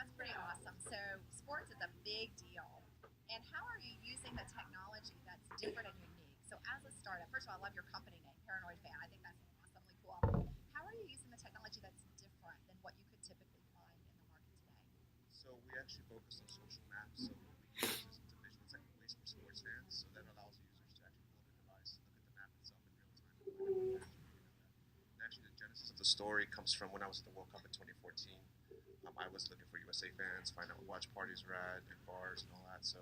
That's pretty awesome. So sports is a big deal. And how are you using the technology that's different and unique? So as a startup, first of all, I love your company name, Paranoid Fan. I think that's awesomely cool. How are you using the technology that's different than what you could typically find in the market today? So we actually focus on social maps. So what we use is it's a visual, it's like a ways for sports fans. So that allows users to actually pull up their device, look at the map itself in real time, and find out what match they're getting at. And actually, the genesis of the story comes from when I was at the World Cup in 2014. I was looking for USA fans, find out what watch parties were at, and bars and all that. So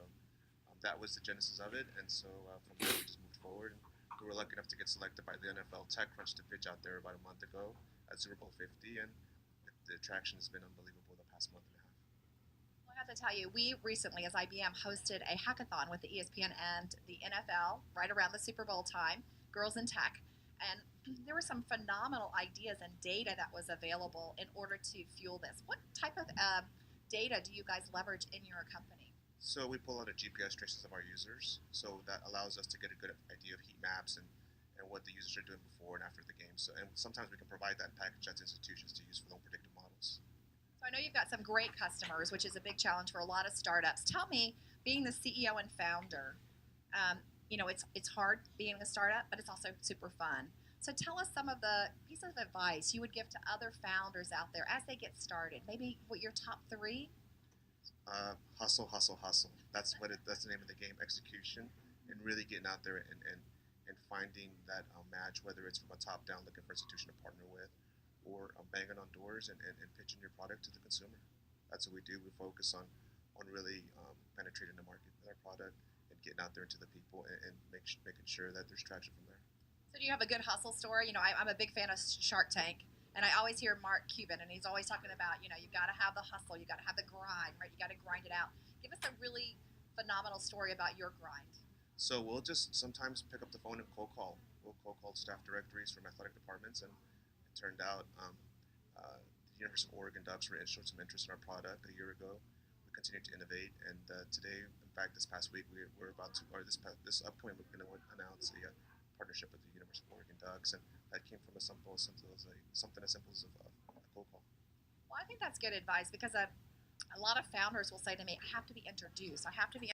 that was the genesis of it. And so from there, we just moved forward. And we were lucky enough to get selected by the NFL TechCrunch to pitch out there about a month ago at Super Bowl 50. And the attraction has been unbelievable the past month and a half. Well, I have to tell you, we recently, as IBM, hosted a hackathon with the ESPN and the NFL right around the Super Bowl time, Girls in Tech. And there were some phenomenal ideas and data that was available in order to fuel this. What type of data do you guys leverage in your company? So we pull out a GPS traces of our users. So that allows us to get a good idea of heat maps and what the users are doing before and after the game. So and sometimes we can provide that package out to institutions to use for their own predictive models. So I know you've got some great customers, which is a big challenge for a lot of startups. Tell me, being the CEO and founder, um, it's hard being a startup, but it's also super fun. So tell us some of the pieces of advice you would give to other founders out there as they get started. Maybe what your top three. Hustle, hustle, hustle. That's what it. That's the name of the game. Execution and really getting out there and finding that match, whether it's from a top down looking for an institution to partner with, or banging on doors and pitching your product to the consumer. That's what we do. We focus on really penetrating the market with our product and getting out there to the people and making sure that there's traction from there. So do you have a good hustle story? I'm a big fan of Shark Tank, and I always hear Mark Cuban, and he's always talking about, you got to have the hustle, you got to have the grind, right? You got to grind it out. Give us a really phenomenal story about your grind. So we'll just sometimes pick up the phone and cold call. We'll cold call staff directories from athletic departments, and it turned out the University of Oregon Ducks were showed some interest in our product a year ago. We continue to innovate, and today, in fact, this past week, we're about to, or this upcoming, we're going to announce a partnership with the University of Oregon Ducks, and that came from something as simple as a cold call. Well, I think that's good advice because a lot of founders will say to me, I have to be introduced. I have to be